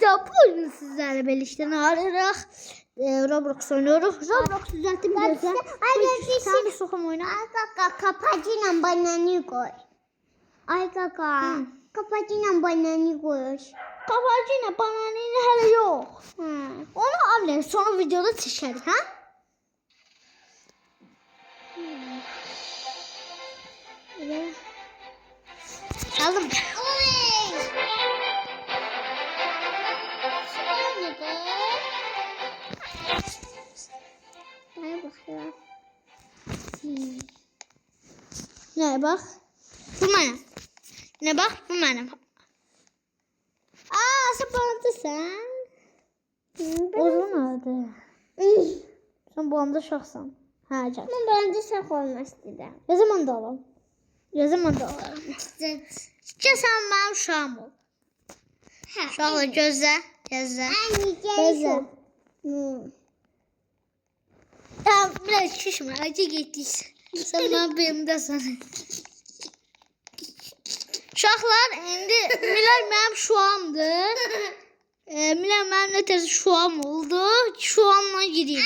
Arkadaşlar bugün sizlerle birlikte ne arayarak Roblox oynuyoruz. Roblox düzelttim birazdan. Sen bir sokum oyna. Ay kaka kapacıyla bananı koy. Ay kaka kapacıyla bananı koy. Kapacıyla bananını hele yok. Onu anne sonra videoda çekeriz ha. Çaldım. Ne bak? Bu benim. Ne bak? Bu benim. Aa, saplandı sen. O zaman adı. Sen bu anda şahsan. Ha, canım. Ben bence sak olmak istedim. Ne zaman da alalım? Ne zaman da alalım? Sen benim uşağım ol. Uşağla gözle. Gözle. Gözle. Tamam, biraz şişme. Acı gittiyse. Sen benim benimdesin. Uşaqlar, indi Milay mənim şuamdır. Milay mənim nətəsə şuam oldu. Şuamla gireyim.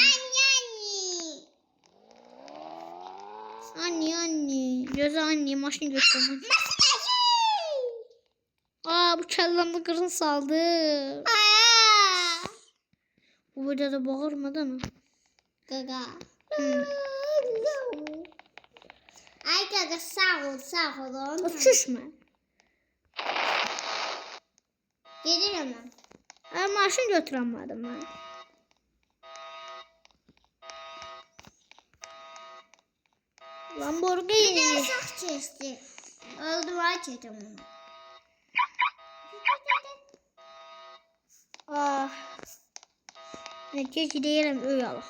Anne. Gözə anne, maşını götürməm. Aa, bu kəlləmdə qırın saldı. Bu videoda bağırmadı mı? Gaga. Ay gaga sağ ol. Uçuşma. Gelirim ben. Maşın götürəmədim mən. Lamborghini. Bir de sak çeşti. Öldüver çedim onu. Ah. Ne keşke deyirəm öy alıq.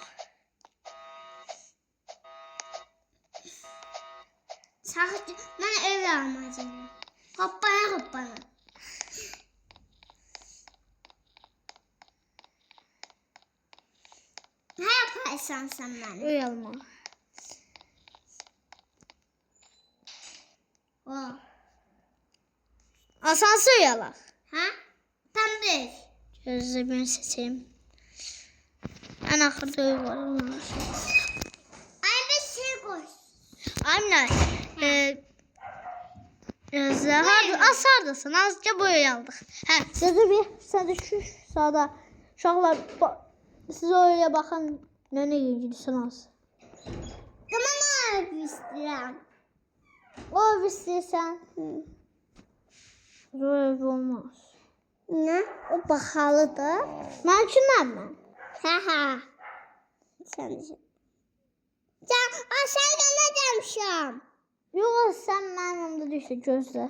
Sak ben ev almayacağım. Hoppana. Ne yaparsan sen bana? Öy alma. O. Asansör öy alaq. Ha? Tam değil. Gözlə ben seçeyim. En axırda öy var. Ay bir şey koy. Aynen. Gözlə. Asardasın. Azca bu öy aldıq. Hə, sizə bir sədə şu sağda. Uşaqlar siz öyə baxın. Nə gedirsiniz? Tamam abi istedim. O ev istəyirsən. O ev olmaz. Ne? O bahalıdır. Mən üçün nəmə? Ha. Sen de. Sen geleceğim Şam. Yox, sən mənim yanımda düşə gözlə.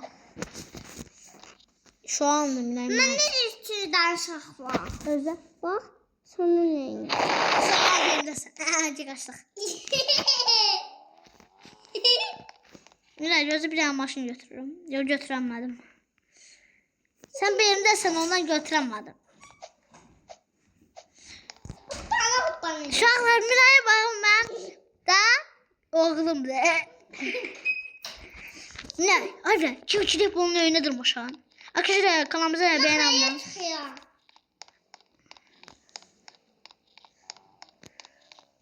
Şu an Ben de üstüden sakla. Gözlə. Bak. Sonra neyini? Sən yerindəsən. Hadi qaçdıq. Milay, gözü bir dənə maşın götürürüm. Yox, götürəmədim. Sən benimdəsən, ondan götürəmədim. Bana. Uşaqlar, Milay'a baxın, mən da oğlumdur. Milay, ay kim bunun önüne durmuşam. Arkadaşlar, kanalımıza beğenin.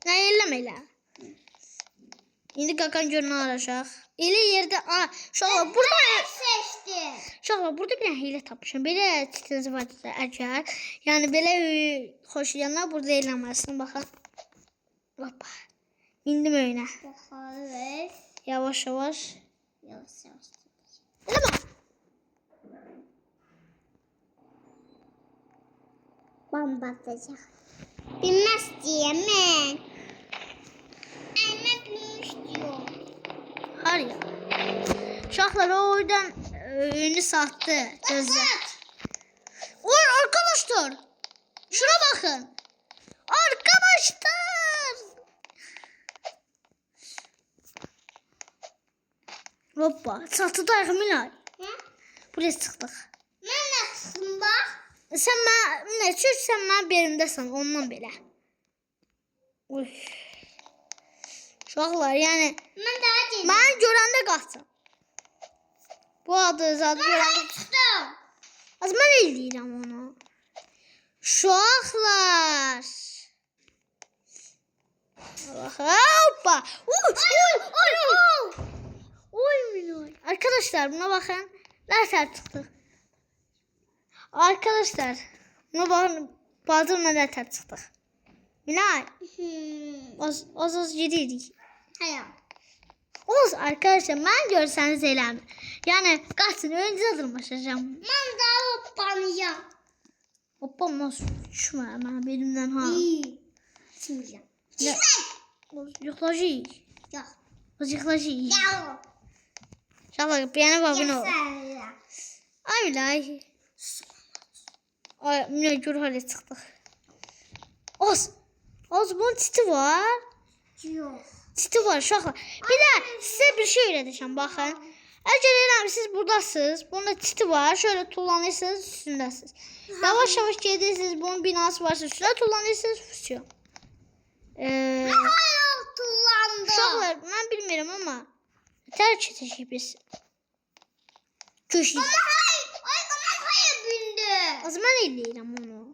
Ne elleme elə. İndi qakan görünü arayacaq. Elə yerdə, uşaqlar, burada Seçti. uşaqlar, burada bir dənə hiylə tapmışam. Belə titiniz varsa əgər, yəni belə xoşlayanlar burada eləməsin. Baxın. Hoppa. İndim önə. Bakalım. Yavaş. Yavaş. Elə bax. Bomba atacak. Bilmez diyemem. Anne bilmiş diyor. Hayır. Uşaqlar o oradan önü sattı. Gözlə. Oy arkadaşlar. Şuna bakın. Arkadaşlar. Hoppa. Satıdayıq Milay. Buraya çıxdıq. Ben nasılsın bak? Sən nə üçün sən mənim berimdəsən ondan belə. Uy. Uşaqlar, yəni Ben daha değil. mən görəndə qaçın. Bu adı zadı görəndə Çıktım. az mən eləyirəm onu. Uşaqlar. Hoppa. Oy. Arkadaşlar buna bakın. Nereden çıktı? Arkadaşlar buna bakın. Bazılarına nereden çıktık? Minay. Az gidirik. Hayır. Oz arkadaşlar ben görseniz eylem. Yani kaçın önce adılmışacağım. Ben daha hoppanacağım. Hoppa nasıl düşme hemen benimden ha. İyi. Çizeceğim. Ne? Yıklacı. Yok. Yıklacı. Yok. Şaka beğene bakın o. Yok. Ay billahi. Ay ne gör hale çıktık. Oz bunun titi var. Yok. Titi var şaka. Bir de size bir şey öğreteceğim bakın. Önceden siz buradasınız. Bunda titi var. Şöyle tullanırsınız üstündesiniz. Yavaş yavaş gelirsiniz. Bunun binası varsa üstüne tullanırsınız. Fusiyor. Hayır tullandı. Uşaqlar ben bilmirəm ama terk edəcəyik biz. Köşk. Hayır bindi. O zaman eləyirəm onu.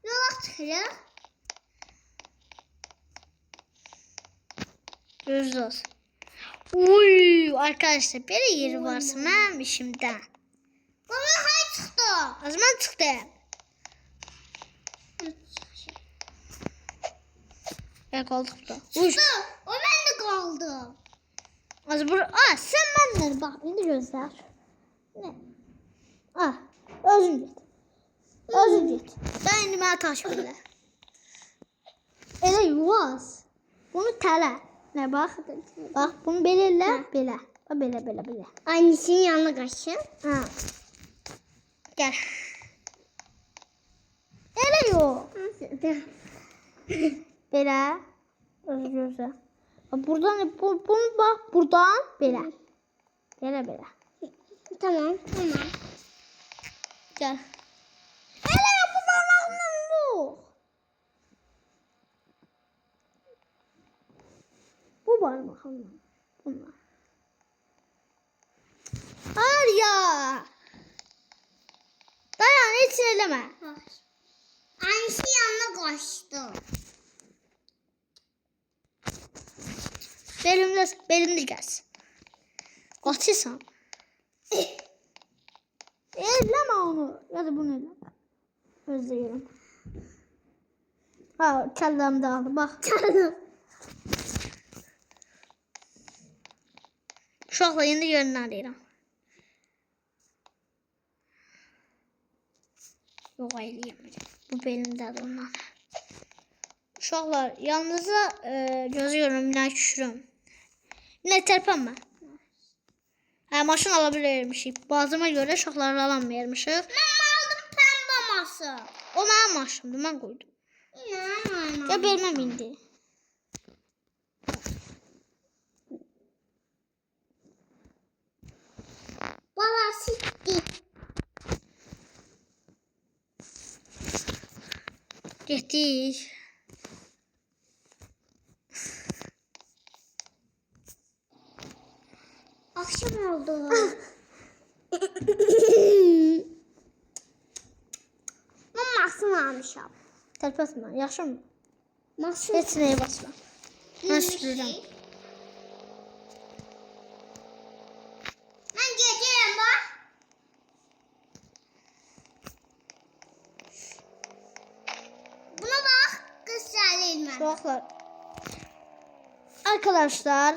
Yola çıkıyor. Gözünüz. Uy arkadaşlar böyle yeri varsa benim işimden. Baba hayır çıktı. O zaman çıktı. Ya kaldık burada. Uy. Çıktı. O bende kaldı. Az bura. Sen benimle bak indi gözler. Ne? Özün git. Özün git. Ben indi mənə taş belə. Elə yuvaz. Bunu tələ. Ne bak. Bak bunu belə elə. Belə. Bak belə. Annesinin yanına kaçın. Ha. Gel. Elə yok. Belə. Özü gözə. Buradan bunu bak buradan belə. Belə. Tamam. Gel. Elə bu balığın bu. Bu var bakalım. Bunlar. Hayır ya. Dayan hiç eleme. Annesinin yanına kaçtı. Belimde gelsin. Kaçırsan. Elleme onu. Ya da bunu elleme. Özleyelim. Ha kellem dağıldı bak. Uşaqla indi yönləndirəm. Yox eləyəməyəcəm. Bu belimdədir ondan. Uşaqlar yanınıza gözü görürüm, minə düşürüm. Minə tərpənmə. Maşın ala bilirmişik. Bazıma görə uşaqları alamayırmışıq. Ben aldım pembe masa. O mənim maşınımdır, mən qoydum. Ya belimə mindi. Baba sitti. Getdik. Akşam oldu. Ben masum almışım. Tərpətmə, yaxşı mı? Masum. Heç nəyə basma. Mən süpürürəm. Ben geleceğim bak. Buna bak. Gösterelim ben. Uşaqlar. Arkadaşlar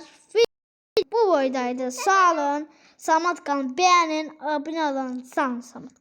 bu boydaydı. Sağ olun. Samat kalın. Beğenin. Abone olun. Sağ olun Samat kalın.